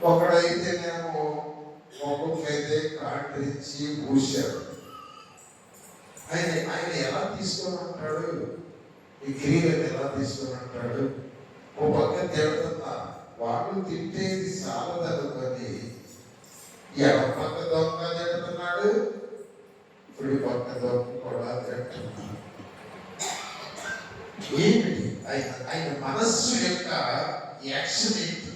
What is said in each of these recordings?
ఒకడైతేనేమో మొక్కకైతే కాంట్రించి పూశాడు. ఆయన ఎలా తీసుకొని ఉంటాడు, ఈ క్రియలను ఎలా తీసుకొని ఉంటాడు? ఓ పక్క తిడుతున్నా, వాళ్ళు తిట్టేది చాలదనుకొని ఎడమ పక్క దొంగ తిడుతున్నాడు, కుడి పక్క దొంగ కూడా తిడుతున్నాడు. ఏమిటి ఆయన మనస్సు యొక్క యాక్షన్ ఏంటి?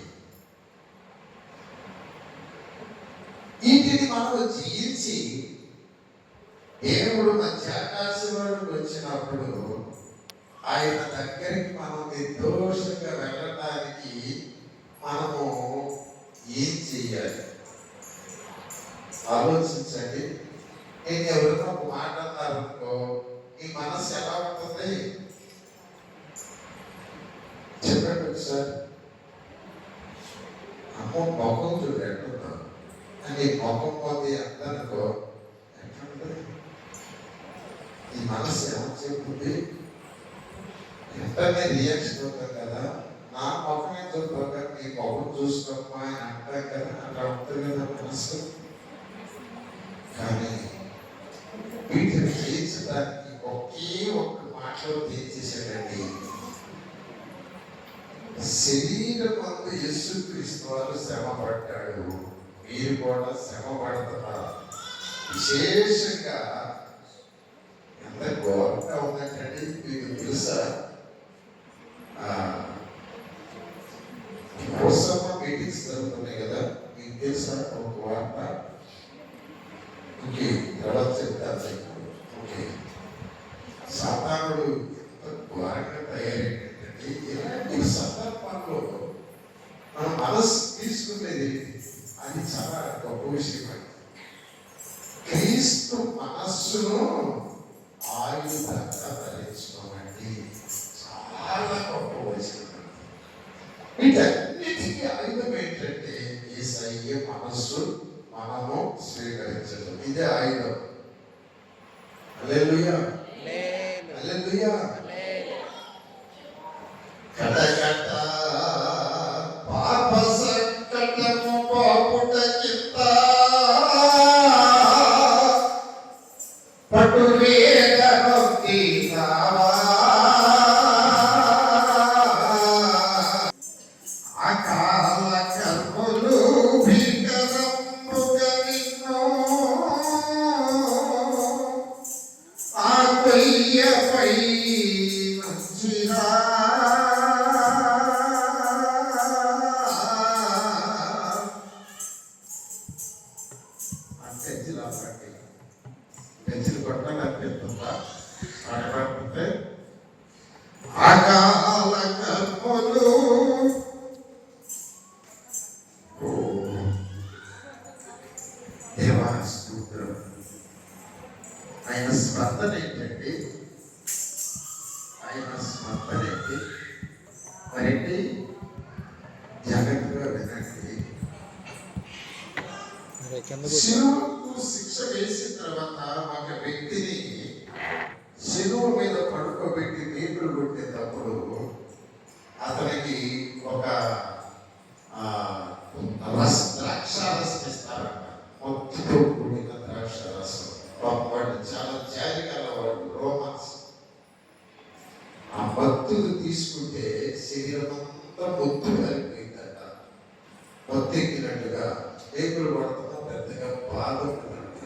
వీటిని మనం జీవించి దేవుడు మంచి ఆకాశంలోకి వచ్చినప్పుడు ఆయన దగ్గరికి మనం నిర్దోషంగా వెళ్ళడానికి మనము ఏం చేయాలి ఆలోచించండి. నేను ఎవరైనా ఒక మాట అన్నారనుకో, ఈ మనసు ఎలా ఉంటుంది చెప్పండి ఒకసారి. అమ్మో మొఖం చూడు ఎట్లున్నాను అని మొఖం పోతే అందనుకో ఎట్లుంటుంది? ఈ మనసు ఏమో చెప్తుంది, వెంటనే రియాక్షన్ అవుతాం కదా. నా మొఖమే చూద్దాం కదా, నీ మొఖం చూసుకోమ్మా అని అంటాం కదా, అట్లా ఉంటుంది కదా మనసు. కానీ వీటిని జయించడానికి ఒకే ఒక్క మాటలో తీర్చేసాడండి. శరీరం అందు యేసుక్రీస్తు వారు శ్రమ పడ్డాడు, మీరు కూడా శ్రమ పడుతున్నారు. విశేషంగా ఎంత ఘోరంగా ఉందంటే మీకు తెలుసా, కోసమ్మ మీటింగ్స్ జరుగుతున్నాయి కదా, మీకు తెలుసా ఒక వార్త? ఓకే, తర్వాత చెప్తాను. ఓకే, సాతానుడు ఎంత ఘోరంగా తయారైందంటే ఈ సందర్భంలో మన మనసు తీసుకునేది అది చాలా గొప్ప విషయం. క్రీస్తు మనస్సును ఆయుధంగా ధరించుకోమండి, చాలా గొప్ప విషయం. వీటన్నిటికీ ఆయుధం ఏంటంటే యేసయ్య మనస్సు మనము స్వీకరించడం, ఇదే ఆయుధం. హల్లెలూయా, హల్లెలూయా. కటకట పాప సంకటము పాపుట కింద పటు వేగనొక్కి నావా, అకాల కర్మలు భీకరముగా నిన్ను ఆ కొయ్యపై నుంచిరా, పెంచులు కొట్టాలి అనిపిస్తుందా? ఆడపడితే అకాల కర్మలు దేవాస్తోత్రం. ఆయన స్పందన ఏంటండి? ఆయన స్పందన ఏంటి? మరేంటి? జాగ్రత్తగా వినండి. శిలువకు శిక్ష వేసిన తర్వాత ఒక వ్యక్తిని శిలువ మీద పడుకోబెట్టి నీళ్లు కొట్టేటప్పుడు అతనికి ఒక ద్రాక్షారసం ఇస్తారంట, మొత్తుతో కూడిన ద్రాక్షారసం. వాడు చాలా జాలి గలవాడు, రోమన్స్. ఆ మత్తులు తీసుకుంటే శరీరం అంతా మొత్తు కలిగిపోయిందట, మొత్తెక్కినట్టుగా ఏకులు పడుతున్నా పెద్దగా బాధ ఉంటుందంట.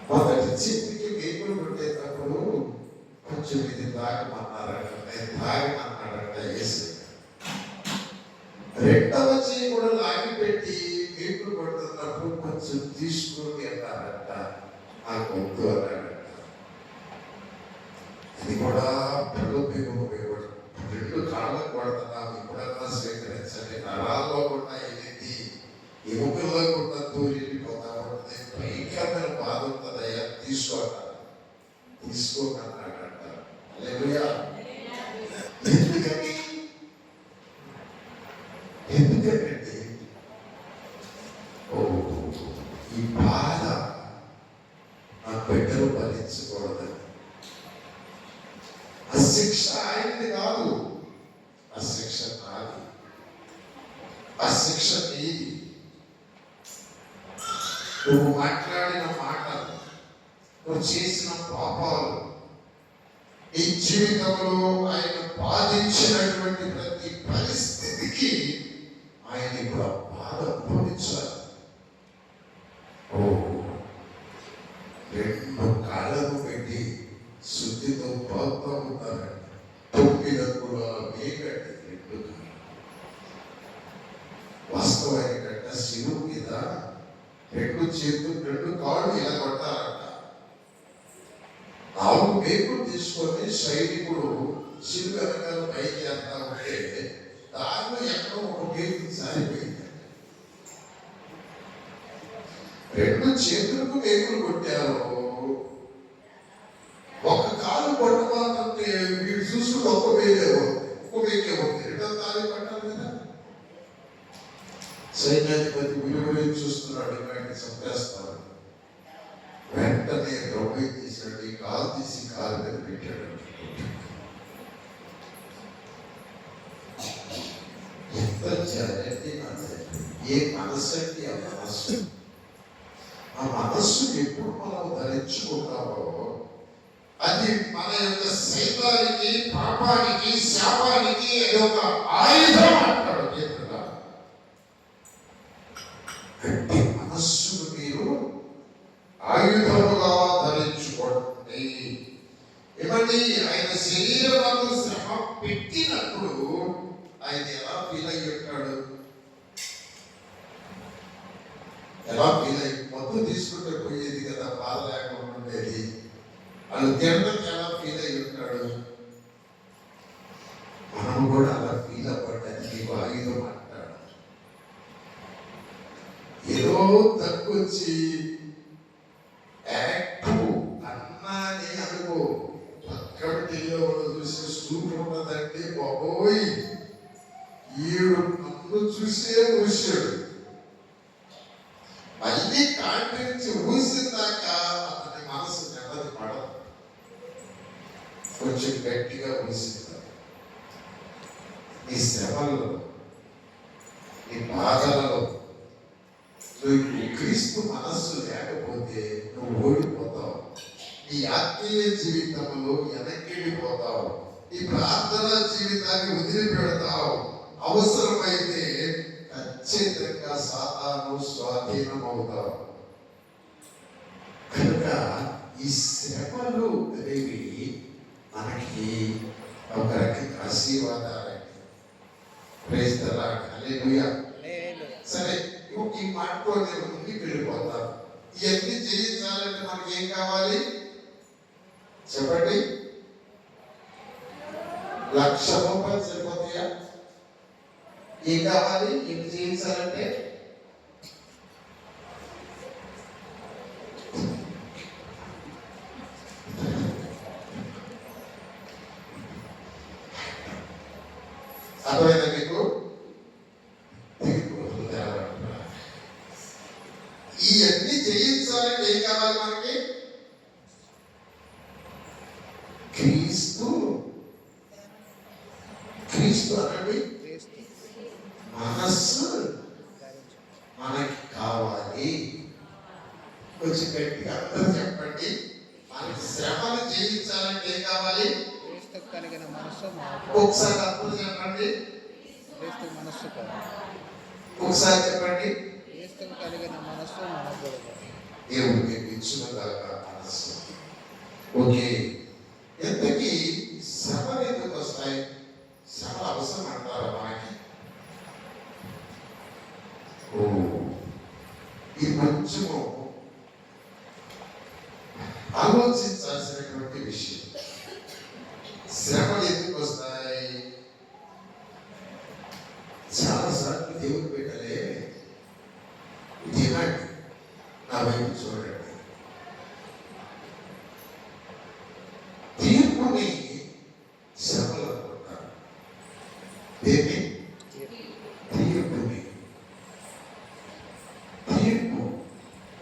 మొదటి చేతికి వేకులు కొట్టేటప్పుడు కొంచెం ఇది తాగమన్నారట, నేను తాగమన్నాడట యేసు. రెండవ చేయి కూడా లాగిపెట్టి వేకులు కొడుతున్నప్పుడు కొంచెం తీసుకొని అన్నారట, నాకు వద్దు అన్నాడట. ఇది కూడా ఉపయోగపడు, రెండు కాళ్ళకు కొడుతున్నాము, ఇప్పుడన్నా స్వీకరించండి. నరాల్లో కూడా ఏది ఎముకల్లో కూడా తూలిపోతా ఉంటుంది, భయంకరమైన బాధ ఉంటుందయ్యా, తీసుకోకన్నాడట. హల్లెలూయా. ఎందుకంటే ఈ బాధ ఆ బిడ్డలు భరించకూడదని. ఆ శిక్ష ఆయనది కాదు, ఆ శిక్ష నాది. ఆ శిక్ష నీది. నువ్వు మాట్లాడిన మాటలు, నువ్వు చేసిన పాపాలు, నీ జీవితంలో ఆయన బాధించినటువంటి ప్రతి పరిస్థితికి ఆయన ఇప్పుడు బాధ అనుభవించాలి. ఓ, రెండు కాళ్ళను పెట్టి శుద్ధితో పాల్గొ ఉంటారండి. 9 అంగుళాల మేకటి రెండు వాస్తవానికి కట్ట శిలువు మీద 2 చేతులు 2 కాళ్ళు ఇలా కొట్టాలంట. 4 మేకులు తీసుకొని సైనికుడు శిలువు వెనకాల పైకి చేస్తా ఉంటే దానిలో ఎక్కడో ఒక మేకు సారిపోయింది. 2 చేతులకు మేకులు కొట్టారు. ఒక కాలు కొట్టమాలంటే వీడు చూసుకుని ఒక్క మేకే ఉంది. 2వ కాలు పట్టాలి కదా. సైన్యాధిపతి విలువలు చూస్తున్నాడు, ఇలాంటి చంపేస్తారు. వెంటనే ద్రవ్యం తీసాడు, కాలు తీసి కాలు మీద పెట్టాడు. ఎంత జాగ్రత్త ఏ మనస్సు అంటే ఆ మనస్సు. ఆ మనస్సు ఎప్పుడు మనం ధరించుకుంటామో అది మన యొక్క సైతానికి, పాపానికి, శాపానికి అది ఒక ఆయుధం అంటాడు దేవుడు. గట్టి మనస్సును మీరు ఆయుధముగా ధరించుకోండి. ఏమండి, ఆయన శరీరము శ్రమ పెట్టినప్పుడు ఆయన ఎలా ఫీల్ అయ్యి ఉంటాడు? ఎలా ఫీల్ అయ్యి మొత్తం తీసుకుంటే పోయేది కదా, బాధ లేకుండా ఉండేది. వాళ్ళు తినడం ఎలా ఫీల్ అయ్యి ఉంటాడు? మనం కూడా అలా ఫీల్ అవ్వడానికి నీకు ఆయుధం అంటాడు. ఏదో తక్కువచ్చి యాక్టివ్ అన్నాని అనుకో, పక్కన తెలియవాళ్ళు చూసి సూట్ ఉన్నదంటే బాబోయ్ ఈడు నన్ను చూసే ఊసాడు. మళ్ళీ కాంటి నుంచి ఊసిందాక అతని మనసు నెమ్మది పడదు. కొంచెం గట్టిగా ఊసింది. నీ శ్రమలలో, నీ బాధలలో నువ్వు క్రీస్తు మనస్సు లేకపోతే నువ్వు ఓడిపోతావు. నీ ఆత్మీయ జీవితంలో వెనక్కిపోతావు. నీ ప్రార్థన జీవితాన్ని వదిలిపెడతావు. అవసరమైతే ఖచ్చితంగా సాతాను స్వాధీనం అవుతావు. కనుక ఈ శ్రమలు అనేవి మనకి ఒక రకంగా ఆశీర్వాదాలండి. ప్రైజ్ ది లార్డ్, హల్లెలూయా. సరే, ఈ మాటతో నేను ముందుకు వెళ్ళిపోతాను. ఇవన్నీ జయించాలంటే మనకి ఏం కావాలి చెప్పండి? 1,00,000 రూపాయలు సరిపోతాయా? ఏం కావాలి? ఏం జయించాలంటే అర్థమైందా మీకు? ఇవన్నీ జయించాలంటే ఏం కావాలి మనకి? క్రీస్తు అనండి, మనస్సు మనకి కావాలి. కొంచెం గట్టిగా అందరూ చెప్పండి. మనకి శ్రమను జయించాలంటే ఏం కావాలి? కలిగిన మనస్సు. ఒకసారి అందరూ చెప్పండి. ఒకసారి చెప్పండి. కలిగిన మనస్సు దేవుడు మీకు ఇచ్చునుగాక మనస్సు. ఓకే, ఎంతకీ శ్రమలు ఎందుకు వస్తాయి? శ్రమ అవసరం అంటారా మనకి? ఇది కొంచెము ఆలోచించాల్సినటువంటి విషయం. శ్రమలు ఎందుకు వస్తాయి? చాలాసార్లు దేవుడు పెట్టలే, తినండి, నా వైపు చూడండి. తీర్పుని శ్రమలు అనుకుంటారు. దేన్ని? తీర్పుని. తీర్పు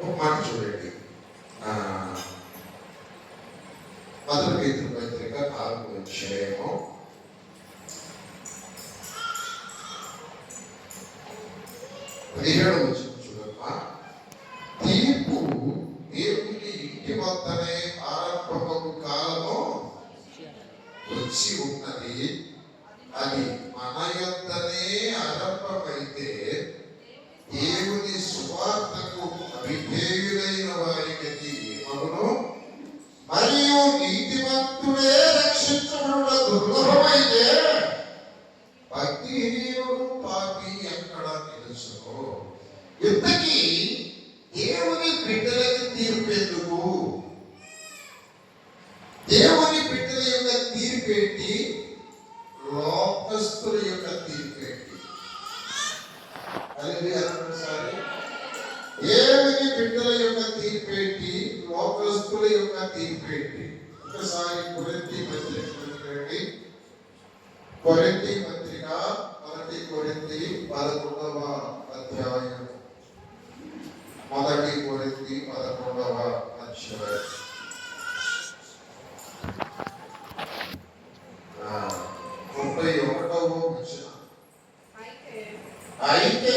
ఒక మాట చూడండి. 1 పేతురు పత్రిక 4వ అధ్యాయము 17 వచనం చూడమ్మా. తీర్పు దేవుని ఇంటి వద్దనే ఆరంభపు కాలము వచ్చి ఉన్నది. అది మన యొద్దనే ఆరంభమైతే దేవుని సువార్తకు అవిధేయులైన వారి గతి ఏమగును? మరియు నీతిమంతుడే రక్షించబడుట దుర్లభమైతే భక్తిహీనుడు పాపి ఎక్కడ నిలుచును? ఇంతకీ దేవుని బిడ్డలకి తీర్పు ఎందుకు? దేవుని బిడ్డల యొక్క తీర్పేంటి? లోకస్తుల యొక్క తీర్పేంటి? ఒకసారి దేవుని బిడ్డల యొక్క తీర్పేంటి? లోకస్తుల యొక్క తీర్పేంటి? ఒకసారి కొరింథీ పత్రిక చూడండి. కొరింథీ పత్రిక 1 కొరింథీ 11వ అధ్యాయం. 1 కొరింథీ 11వ అధ్యాయం. 31వ వచనం. అయితే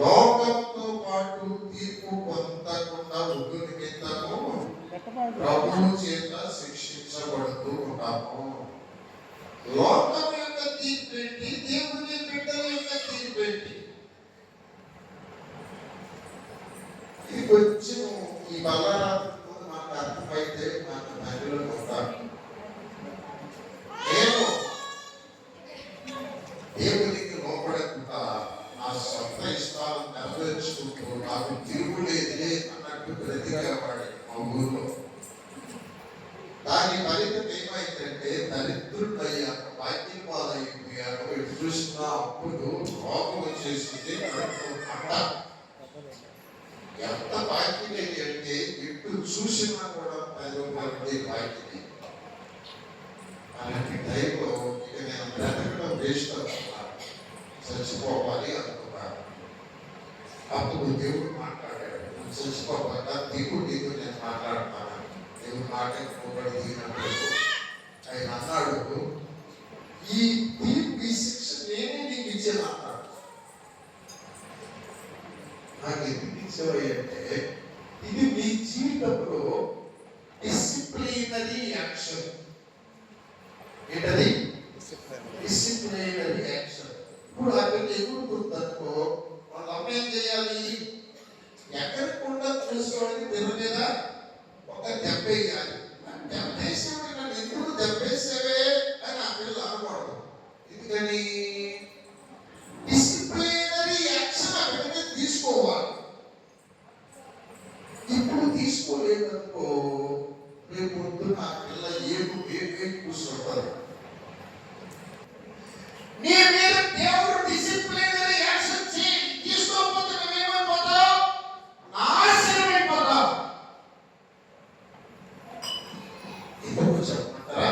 లోకంతో పాటు తీర్పు పొందకుండా ఉండు నిమిత్తము ప్రభువు చేత శిక్షించబడుతూ ఉంటాము. లోకం యొక్క తీర్పేంటి? దేవుని బిడ్డల యొక్క తీర్పేంటి? ఇది కొంచెం ఈ బలరాత్రి మనకు అర్థమైతే మనకు మహిళలు ఉంటారు. నేను దేవునికి లోపడకుండా నా సొంత ఇష్టాలను నెరవేర్చుకుంటూ నాకు తిరుగులేదే అన్నట్టు బ్రతికేవాడు మా ఊర్లో. దాని ఫలితం ఏమైందంటే దరిద్రుడయ్యాక బాధ్యం పాలైపోయాను. ఎటు చూసినా అప్పుడు రోగం వచ్చేసింది. ఎంత బాధ్యత అంటే ఎటు చూసినా కూడా 10 రూపాయలు బాధ్యత. అలాంటి టైంలో ఇక నేను బ్రతకడం వేస్ట్ అనుకున్నాను, చచ్చిపోవాలి అనుకున్నాను. అప్పుడు దేవుడు మాట్లాడాడు, నువ్వు చచ్చిపోకుండా దేవుడు నేను మాట్లాడతాను. దేవుడు మాట దిగినప్పుడు ఆయన అన్నాడు, ఈ తీర్పు ఈ శిక్ష నేనే నీకు ఇచ్చాను అన్నాడు. నాకు ఎందుకు ఇచ్చావు అంటే ఇది మీ జీవితంలో డిసిప్లినరీ యాక్షన్. ఏంటది? Disciplinary action. ఇప్పుడు ఆ పిల్ల ఎగురుతుందనుకో, వాళ్ళ అమ్మ ఏం చేయాలి? ఎక్కడికి కూడా చూసుకోవడానికి తెరు మీద ఒక దెబ్బ వేయాలి. దెబ్బేసేవి నన్ను ఎందుకు దెబ్బేసేవే అని ఆ పిల్ల అనకూడదు. ఎందుకని? డిసిప్లినరీ యాక్షన్ అక్కడికి తీసుకోవాలి. ఇప్పుడు తీసుకోలేదనుకో, రేపు పొద్దున ఆ పిల్ల ఏడు కూర్చుంటారు. నీ మీద దేవుడు డిసిప్లినరీ యాక్షన్ తీసుకోకపోతే నువ్వేమైపోతావు? నాశనమైపోతావు. ఎందుకు చెప్పమంటారా?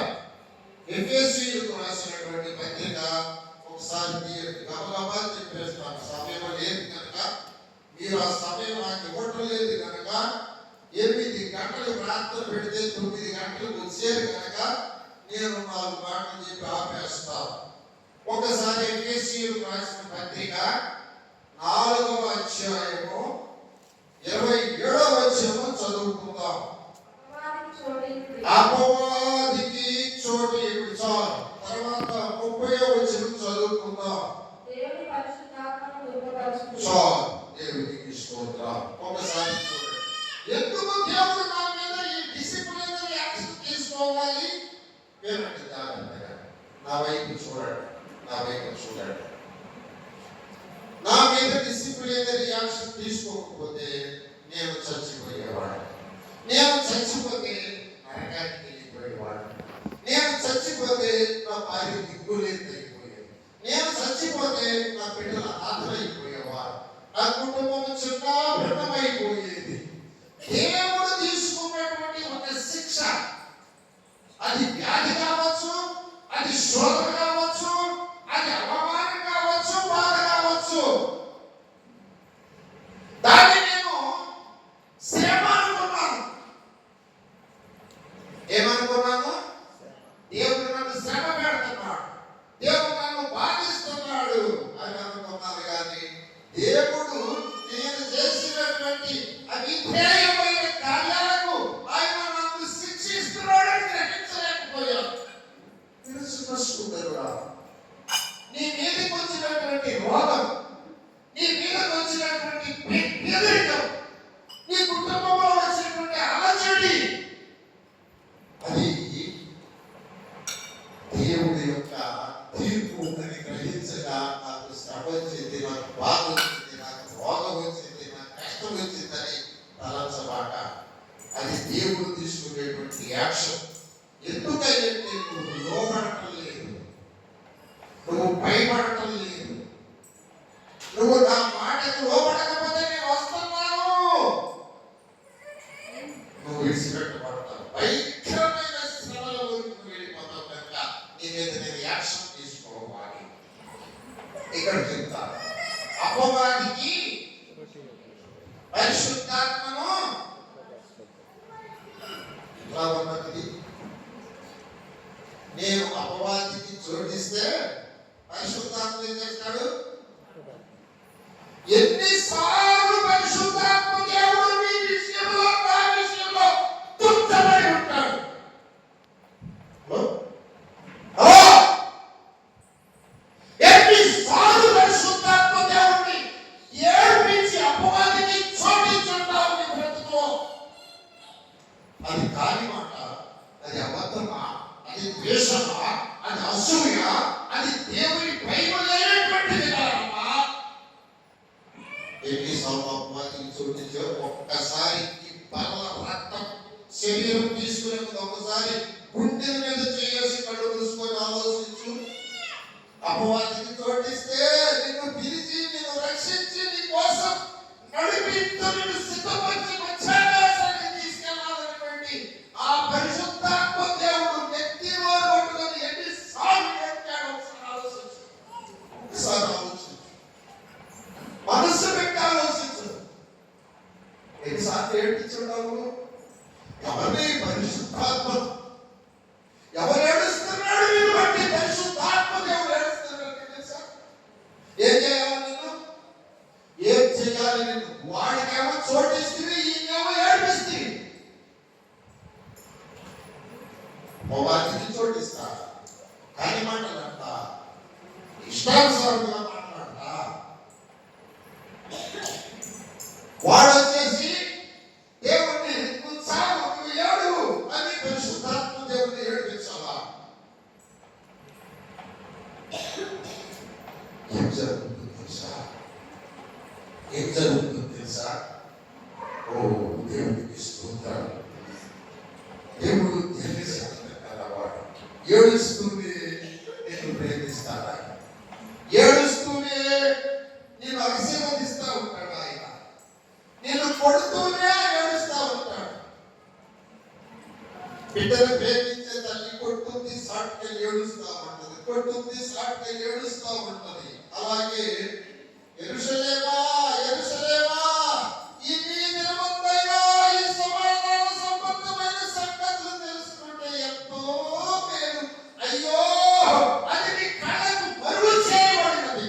ఎఫెసీయులకు రాసినటువంటి పత్రిక ఒకసారి గమగమా చెప్పేస్తాను. సమయం లేదు కనుక, మీరు ఆ సమయం నాకు ఇవ్వటం లేదు కనుక, 8 గంటలు ప్రార్థన పెడితే 9 గంటలకు వచ్చేది కనుక నేను 4 మాటలు చెప్పి ఆపేస్తాను. ఒకసారి ఎఫెసీయులకు రాసిన పత్రిక 4వ అధ్యాయము 27వ వచనం చదువుకుందాం. అపవాదికి చోటు ఇప్పుడు చాలు. తర్వాత 30వ వచనం చదువుకుందాం. చాలు. దేవునికి స్తోత్రం. ఒకసారి చూడండి, ఎందుకు దేవుడు నా మీద ఈ డిసిప్లినరీ యాక్షన్ తీసుకోవాలి? వినండి జాగ్రత్తగా. నా వైపు చూడండి, నా వైపు చూడండి. నా మీద డిసిప్లినరీ యాక్షన్ తీసుకోకపోతే నేను చచ్చిపోయేవాడు. నేను చచ్చిపోతే నరకానికి వెళ్ళిపోయేవాడు. నేను చచ్చిపోతే నా భార్య దిక్కులేదు అయిపోయేది. నేను చచ్చిపోతే నా బిడ్డల ఆదరైపోయేవాడు. నా కుటుంబం చిన్న భిన్నమైపోయేది. దేవుడు తీసుకున్నటువంటి ఒక శిక్ష, అది వ్యాధి కావచ్చు, అది శోధన కావచ్చు, అది అవమానం కావచ్చు, బాధ కావచ్చు, నాకు శ్రమ వచ్చింది, నాకు బాధ వచ్చింది, నాకు రోగం వచ్చింది, నాకు కష్టం వచ్చిందని తలంచబాక. అది దేవుడు తీసుకునేటువంటి యాక్షన్. ఎందుకంటే నువ్వు లోబడటం లేదు, నువ్వు భయపడటం లేదు, నువ్వు నా మాటకు లోబడకపోతే నేను వస్తున్నాను, నువ్వు విడిచిపెట్టబడతావు. భయంకరమైన శ్రమలోకి నువ్వు వెళ్ళిపోతావు కనుక నీ మీద నేను యాక్షన్ తీసుకోవాలి. ఇక్కడ చెప్తా, అపవాదికి పరిశుద్ధాత్మను ఎలా ఉన్నది. నేను అపవాదికి చోటిస్తే పరిశుద్ధాత్మ ఏం చేస్తాడు? ఎన్నిసార్లు పరిశుద్ధాత్మ దేవుడు మీ విషయంలో నా విషయంలో తుచ్చబడి ఉంటాడు. ఎన్నిసార్లు పరిశుద్ధాత్మ దేవుడిని ఏడ్పించి అపవాదికి చోటించుంటావు నీ బ్రతుకులో. అది కాని మాట, అది అబద్ధమా, అది ద్వేషమా, అది అసూయ, అది దేవుని భయం లేనటువంటి విధానమా? ఎన్నిసార్లు అపవాదికి చోటించో. ఒక్కసారి ఈ బల రక్తం శరీరం తీసుకునే ముందు ఒకసారి గుండెల మీద చేసి కళ్ళు మూసుకొని ఆలోచించు. అపవాదికి చోటిస్తే నిన్ను పిలిచి నిన్ను రక్షించి నీ కోసం నడిపిస్తూ నిన్ను సిద్ధపరిచి వచ్చాడాన్ని తీసుకెళ్లాలనేటువంటి ఆ పరిశుద్ధాత్మ దేవుడు నెత్తిలో పట్టుకొని ఎన్నిసార్లు ఏడ్చాడో ఒకసారి ఆలోచించు. ఒకసారి ఆలోచించు, మనస్సు పెట్టి ఆలోచించు. ఎన్నిసార్లు ఏడ్పించున్నావు? ఎవరిని? పరిశుద్ధాత్మ. ఎవరు ఏడుస్తున్నాడు నిన్ను బట్టి? పరిశుద్ధాత్మ దేవుడు ఏడుస్తున్నాడు. తెలుసా ఏం చేయాలి నిన్ను? ఏం చేయాలి నిన్ను? వాడికేమో చోటిస్తుంది, ఈయనేమో ఏడిపిస్తుంది. వాటికి చోటిస్తా, కానీ మాట్లాడంట, ఇష్టానుసారంగా మాట్లాడంట. వాడు వచ్చేసి దేవుడిని నువ్వు చావు, నువ్వు ఏడు అని పరిశుద్ధాత్మ దేవుడిని ఏడిపించాలా? ఏం జరుగుతుందో తెలుసా? ఏం జరుగుతుందో తెలుసా? ఓ దేవుడికి స్తోత్రం. దేవుడు తెలిసినవాడు. ఏడుస్తూనే నేను ప్రేమిస్తాను ఆయన. ఏడుస్తూనే నేను ఆశీర్వదిస్తా ఉంటాడు ఆయన. నేను కొడుతూనే ఏడుస్తా ఉంటాడు. బిడ్డను ప్రేమించే తల్లి కొడుతుంది, సాటుకెళ్ళి ఏడుస్తా ఉంటుంది, కొడుతుంది, సాటుకెళ్ళి ఏడుస్తా ఉంటుంది. అలాగే యెరూషలేమా, యెరూషలేమా, ఇన్ని దినమంతైనా ఈ సమాధాన సంబంధమైన సంగతులు తెలుసుకుంటే ఎంతో మేలు. అయ్యో, అది నీ కళ్ళకు బరువు చేయబడినది.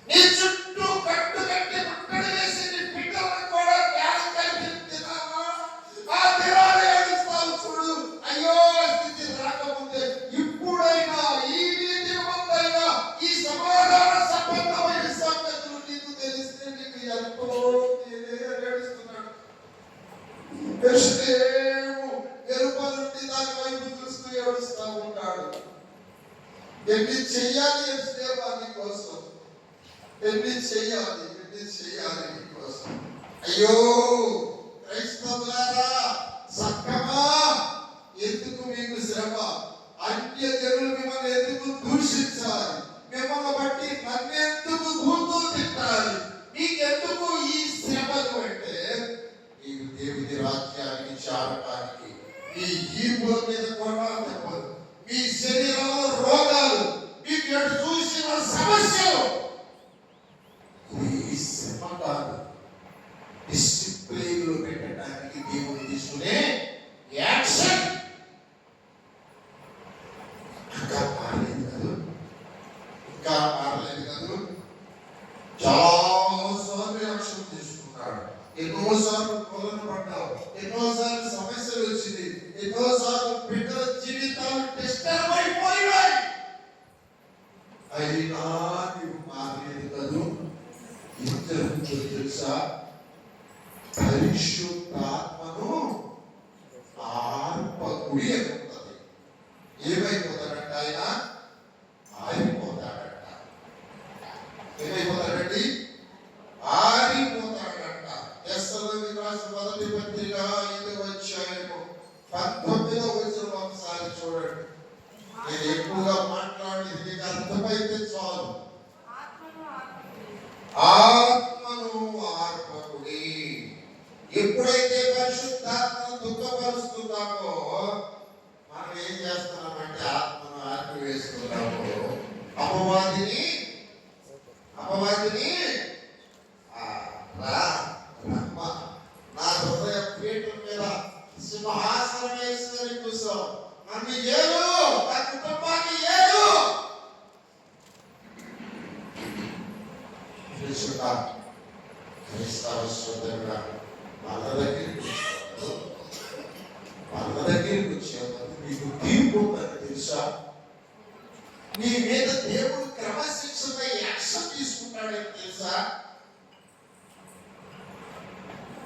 నీ చుట్టూ కట్టు కట్టి ముట్టడి వేసి నీ బిడ్డలను కూడా జ్ఞానం కల్పిస్తున్నావా? ఆ దినాలు ఏడుస్తావు చూడు. అయ్యో, స్థితి రాకముందే ఇప్పుడైనా ఈ దినమంతైనా ఈ సమాధాన సంబంధమైన సంగతులు నీకు తెలిస్తే నీకు ఎంతో ఏడుస్తున్నాడు. ఎరుప నుండి దాని వైపు చూస్తూ ఏడుస్తా ఉంటాడు. ఎన్ని చెయ్యాలి నీ కోసం? ఎన్ని చెయ్యాలి నీ కోసం? అయ్యో క్రైస్తవులారా, సక్కమా, ఎందుకు మీకు శ్రమ? అన్య జనులు మిమ్మల్ని ఎందుకు దూషించాలి? మిమ్మల్ని బట్టి నన్నెందుకు భూతులు తిట్టాలి? మీకెందుకు ఈ శ్రమలు? అంటే నీవు దేవుని రాజ్యానికి చేరటానికి, మీ ఈర్పుల మీద కొనాలి తప్పదు, మీ శరీరంలో రోగాలు, మీకు ఎటు చూసిన సమస్యలు, ఈ శ్రమ కాదు. డిసిప్లైన్ లో పెట్టడానికి దేవుడు తీసుకునే యాక్షన్. ఇంకా మారలేదు కాదు, ఇంకా మారలేదు కాదు. చాలా సార్లు యాక్షన్ తీసుకున్నాడు. ఎన్నోసార్లు కొలను పడ్డావు, ఎన్నోసార్లు సమస్యలు వచ్చింది, ఎన్నోసార్లు బిడ్డల జీవితాలు డిస్టర్బ్ అయిపోయినాయి. అయినా నీవు మారలేదు కాదు. ఏం జరుగుతుందో తెలుసా? పరిశుద్ధాత్మను ఆర్పకుడి అని ఉంటుంది. ఏమైపోతాడంట ఆయన? ఆరిపోతాడంట. ఆత్మను ఆర్పకుడి. ఎప్పుడైతే పరిశుద్ధాత్మను దుఃఖపరుస్తున్నామో మనం ఏం చేస్తున్నామంటే ఆత్మను ఆర్పివేస్తున్నాము. అపవాదిని రమ్మ నా హృదయ పీఠం మీద సింహాసనం వేసుకొని కూర్చో, నన్ను ఏలు, నా కుటుంబాన్ని ఏలు. క్రైస్తవ సోదరుడా, మన దగ్గరికి వచ్చేవారు మీకు తీర్పు ఉందని తెలుసా? నీ మీద దేవుడు క్రమశిక్షణ యాక్షన్ తీసుకుంటాడని తెలుసా?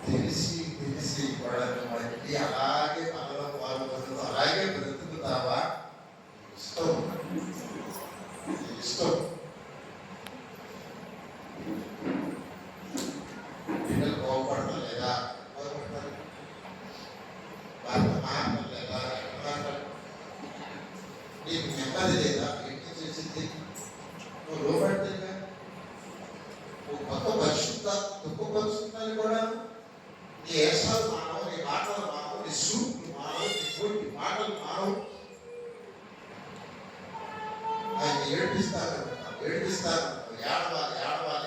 తెలిసి పడని వాటికి అలాగే మనలో పాల్గొనదు, అలాగే బ్రతుకుతావా? ఇష్టం పిల్లలు కోపడటం లేదా, భర్త మారడం లేదా, నీకు నెమ్మది లేదా? ఏంటి చేసింది? నువ్వు లోపడితేగా నువ్వు కొత్త దుఃఖపరుస్తుందని కూడా నీ ఏసాలు మానవు, నీ మాటలు మానవు, నీ సూట్లు మానవు, నీ కోటి మాటలు మానవు. ఆయన ఏడిపిస్తాను, ఏడవాలి ఆఖరి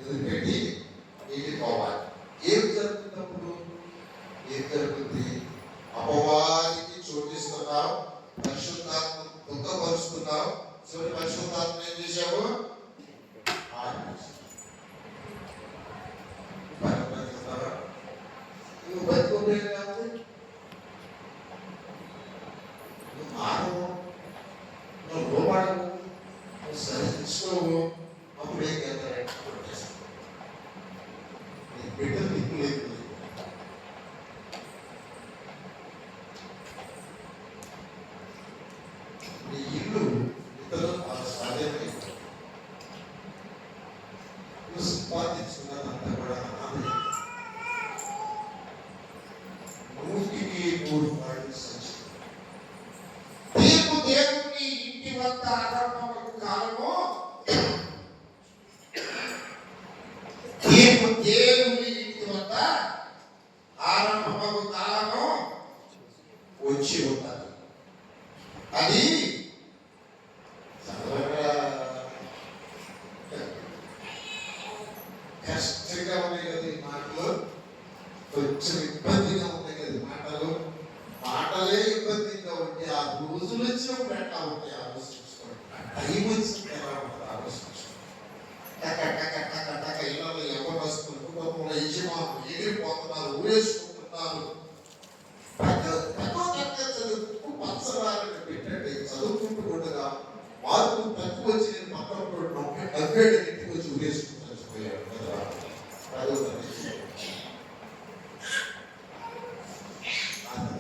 వదిలిపెట్టి వెళ్ళిపోవాలి. ఏం జరుగుతున్నప్పుడు ఏం జరుగుతుంది? అపవాదికి చోటిస్తున్నావు, పరిశుద్ధాత్మ దుఃఖపరుస్తున్నావు. చివరి పరిశుద్ధాత్మ ఏం చేశావు? నువ్వు బతుకోలేదు కాబట్టి నువ్వు మారవు, నువ్వు లోపడవు, నువ్వు సరిచుకోవు. అప్పుడు ఏం చేస్తారంటే కొట్టేస్తావు. నీ బిడ్డలు దిక్కు లేదు. నీ ఇల్లు ఇతరులు స్వాధీనం నువ్వు సంపాదించుకున్నదంతా కూడా నాది. 100% తీర్పు దేవుని ఇంటి వద్ద ఆరంభమగు కాలము, తీర్పు దేవుని ఇంటి వద్ద ఆరంభమగు కాలము వచ్చి ఉన్నది. అది కష్టంగా ఉన్నాయి కదా ఈ మాటలు, కొంచెం ఇబ్బందిగా ఉన్నాయి కదా మాటలే ఇబ్బందిగా ఉంటే ఆ రోజులు వచ్చినప్పుడు ఎట్లా ఉంటాయి ఆలోచించుకోండి. టైం వచ్చింది ఎలా ఉంటుంది ఆలోచించుకోండి. టక ఇళ్ళలో ఎవరు వస్తున్నారు, కుటుంబంలో యజమానులు ఎగిరిపోతున్నారు, ఊరేసుకుంటున్నారు. పంచరాలను పెట్టండి, చదువుకుంటూ ఉండగా మార్పులు తక్కువ వచ్చి నేను పక్కన డబ్బేడు ఇంటికి వచ్చి ఊరేసుకుంటూ చచ్చిపోయాడు కదా.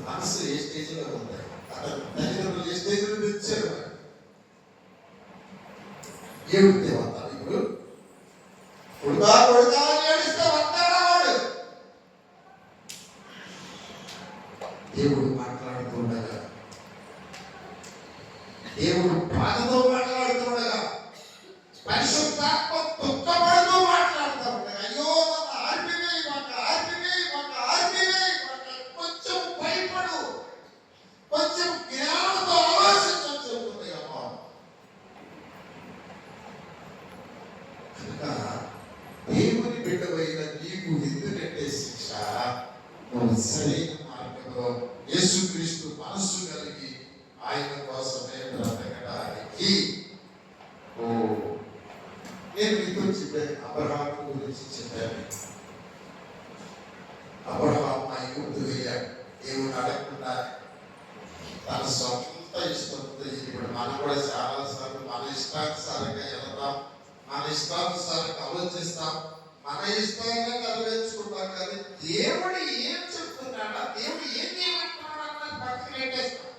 మనసు ఏ స్టేజ్లో ఉంది, అతను తల్లిదండ్రులు ఏ స్టేజ్లో తెచ్చారు. ఏమిటి వస్తాడు ఇప్పుడు? కొడుకా అని ఏడిస్తే వస్తాడా వాడు? దేవుడు మాట్లాడుతుండగా, దేవుడు బాధతో మాట్లాడుతుండగా, పరిశుద్ధాత్మ దుఃఖపడుతూ మాట్లాడుతూ ఉండగా, అయ్యో కొంచెం భయపడు, కొంచెం జ్ఞానంతో ఆలోచించని చెబుతుంది అమ్మా. కనుక దేవుని బిడ్డవైన నీకు ఎందుకంటే శిక్ష, నువ్వు సరైన మార్గంలో యేసుక్రీస్తు మనస్సు కలిగి ఆయన కోసమే బ్రతకడానికి. నేను మీతో చెప్పాను, అబ్రహాము గురించి చెప్పాను. అబ్రహాము ఐగుప్తు వెళ్ళాడు, దేవుడు అడగకుండా తన సొంత ఇష్టంతో. ఇప్పుడు మనం కూడా చాలా సార్లు మన ఇష్టానుసారంగా వెళ్తాం, మన ఇష్టానుసారంగా ఆలోచిస్తాం, మన ఇష్టాన్ని నెరవేర్చుకుంటాం. కానీ దేవుడు ఏం చెప్తున్నాడా, దేవుడు ఏం చేయమంటున్నాడా అన్నది పక్కన పెట్టేస్తాం.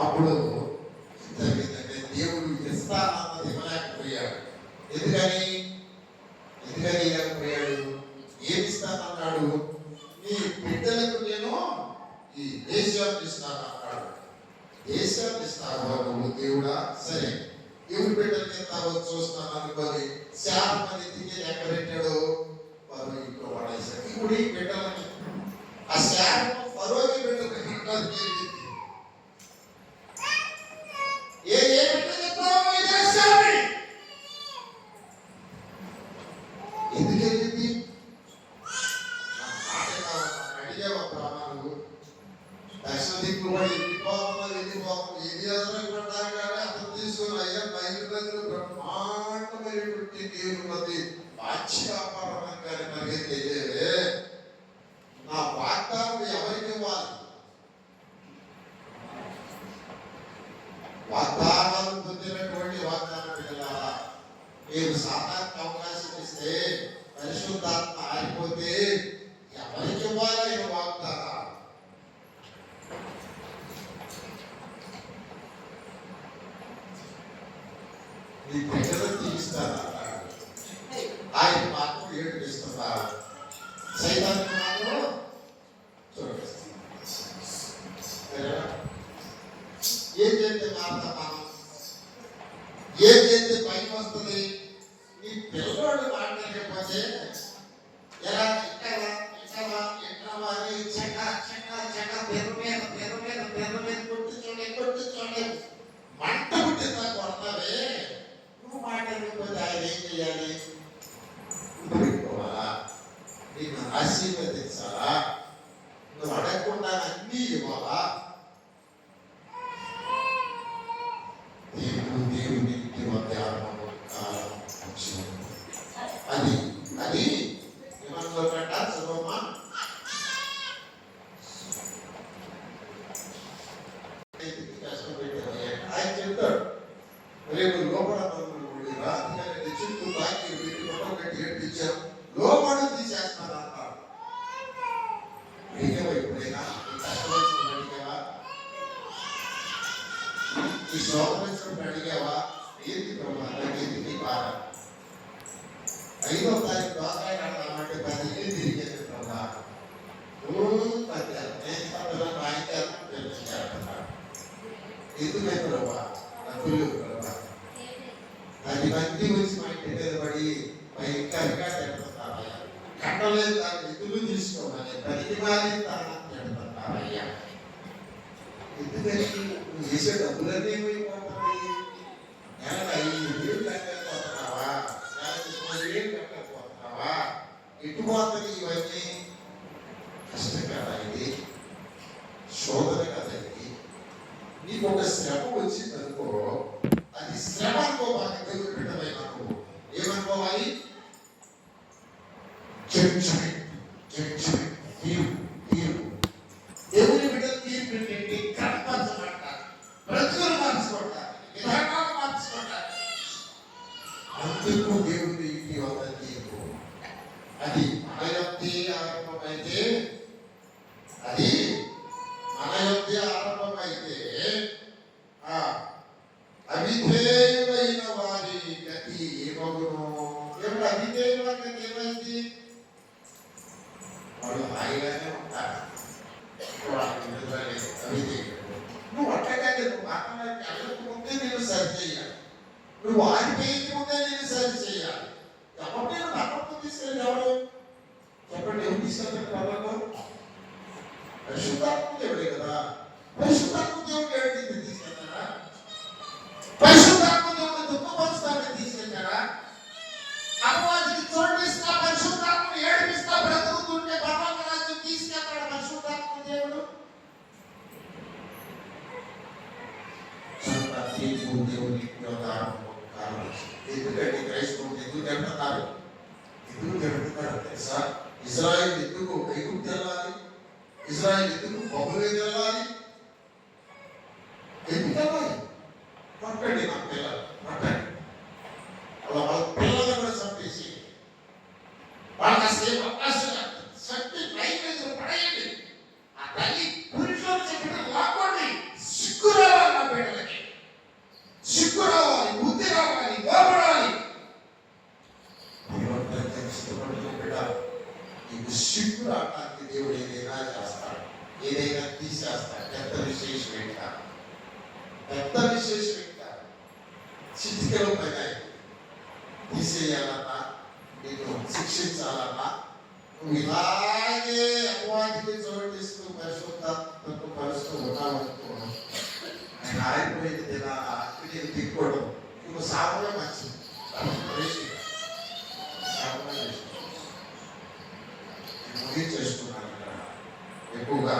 అప్పుడు దేవుడు ఇస్తానన్నది ఇవ్వలేకపోయాడు. ఎందుకని ఇవ్వలేకపోయాడు? ఏమి ఇస్తానన్నాడు? నీ బిడ్డలకు నేను ఈ దేశాన్ని ఇస్తానన్నాడు. దేశాన్ని ఇస్తాను నువ్వు దేవుడా సరే ఎవరి బిడ్డల కింద చూస్తున్నాను అనుకోని శాపమని తిరిగి ఎక్కడ పెట్టాడు ఫరో ఇంట్లో పడేశాడు. ఇప్పుడు ఈ బిడ్డలని ఆ శాపం ఫరోకి బిడ్డలకి ఏ బిడ్డ చెప్తావు ఇదే శాపం ఎందుకు వెళ్ళింది అడిగావా ప్రాణాలు దక్షిణ దిక్కు పడి వెళ్ళిపోతాం ఏది ఎదురకుండా కానీ అతను తీసుకుని అయ్యా బయలు దగ్గర బ్రహ్మాండమైనటువంటి దేవుని మధ్య బాధ్య వ్యాపారం కానీ మనకి తెలియదే నా వాగ్దానం ఎవరికి ఇవ్వాలి వాగ్దానాలు పొందినటువంటి వాగ్దానం పిల్లలారా మీరు సాధారణ అవకాశం ఇస్తే పరిశుద్ధాత్మ ఆరిపోతే ఎవరికి ఇవ్వాలి ఆయన వాగ్దానం మీ ప్రజలను తీస్తారా ఆయన మాత్రం ఏడుపిస్తుందా సైతానికి మాత్రం ఏం చేస్తే మారుతామా ఏం చేస్తే పైకి వస్తుంది నీ పిల్లవాడు మాట్లాడకపోతే ఎలా ఎక్కవా అని చెక్క పెరు మీద కొట్టించండి మంట పుట్టిందా కొడతావే నువ్వు మాట్లాడకపోతే ఆయన ఏం చేయాలి పెట్టుకోవాలా నీకు ఆశీర్వదించాలా నువ్వు అడగకుండా అన్నీ ఇవ్వాలా దేవుని ఇంటి మధ్య అది అది ఏమన్నా పెట్టా సులభమా కష్టం పెట్టారు ఆయన చెప్తాడు రేపు లోపల రాత్రి చుట్టూ బాకీ వీటి మొత్తం కట్టి ఏడ్పించాం లోపల తీసేస్తాను అన్నాడు అడిగేవా ఎప్పుడైనా కష్టం వచ్చినప్పుడు అడిగేవా ఈ శోభ వచ్చినప్పుడు అడిగేవా ఏంటి ఎందుకు బాధ 5వ తారీఖు దోసకాయ కడతామంటే 10 ఇల్లు తిరిగేది ప్రభా ఎందుకు ప్రభా డబ్బులు ప్రభా 10 మంది వచ్చి మా ఇంటి మీద పడి ఇంకా తిడతారయ్యా కట్టలేదు దాన్ని ఎదురు తీసుకోవాలి 10 మంది తిడతారయ్యా ఎందుకని నువ్వు చేసే డబ్బులన్నీ ఏమైపోతాయి నెలకు 5,000 కట్టకపోతున్నావా 50,000 కట్టకపోతున్నావా ఎటుపోతుంది ఇవన్నీ కష్టం కదా ఇది శోధన కదా ఇది నీకు ఒక శ్రమ వచ్చింది అనుకో అది శ్రమ అనుకోవాలి దేవుడు పెట్టమైన నువ్వు ఏమనుకోవాలి దేవుని బిడ్డలు తీర్పు ఏంటి కనపరచబడతారు బ్రతుకులు మార్చుకుంటారు విధానాలు మార్చుకుంటారు అందుకు దేవుని ఇంటి వద్ద తీర్పు అది మన యొక్క ఆరంభమైతే అది మన యొక్క ఆరంభమైతే అవిధేయులైన వారి గతి ఏమగును ఎవరు అవిధేయుల గతి ఏమైంది వాళ్ళు హాయిగానే ఉంటారు నువ్వు అట్టగానే నువ్వు మాట్లాడే అడగక ముందే నేను సరి చేయాలి నువ్వు ఆగిపోయేది ముందే నేను సరి చేయాలి కాబట్టి నువ్వు నమ్మకం తీసుకెళ్ళి ఎవరు చెప్పండి ఎవరు తీసుకెళ్తారు వాళ్ళలో పరిశుద్ధాత్మ దేవుడే కదా పరిశుద్ధాత్మ దేవుడు ఎవరికి తీసుకెళ్తారా పరిశుద్ధాత్మ దేవుడు దుఃఖపరుస్తానని తీసుకెళ్తారా అపవాదికి చోటిస్తా పరిశుద్ధాత్మను ఏడిపిస్తా బ్రతుకుతుంటే పరలోక రాజ్యం తీసుకెళ్తాడు పరిశుద్ధాత్మ దేవుడు దేవుని ఎందుకంటే క్రైస్తవులు ఎందుకు జరుగుతున్నారు తెలుసా ఇజ్రాయిల్ ఎందుకు ఐగుప్తు వెళ్ళాలి ఇజ్రాయిల్ ఎందుకు బబులోను వెళ్ళాలి ఎందుకు వెళ్ళాలి పట్టండి నా పిల్లలు పట్టండి వాళ్ళ పిల్లలు కూడా చంపేసి వాళ్ళకి అసలు అవకాశం శక్తి నైవేద్యం పడేయండి ఆ తల్లి పురుషులు చెప్పిన లాక్కోండి సిగ్గు రావాలి నా బిడ్డలకి సిగ్గు రావాలి బుద్ధి రావాలి లోపడాలి నీకు సిగ్గు రావడానికి దేవుడు ఏదైనా చేస్తాడు ఏదైనా తీసేస్తాడు పెద్ద విశేషం ఏంట పెద్ద విశేషం చిటికలో పైన తీసేయాలన్నా నీకు శిక్షించాలన్నా నువ్వు ఇలాగే అపవాదికి చోటిస్తూ పరిశుద్ధాత్మకు పరుస్తూ ఉన్నావనుకో ఆయన ఆరిపోయిన దినాన నేను తిప్పుకోవడం నువ్వు సాపమే మంచిది ముగించేస్తున్నాను ఇక్కడ ఎక్కువగా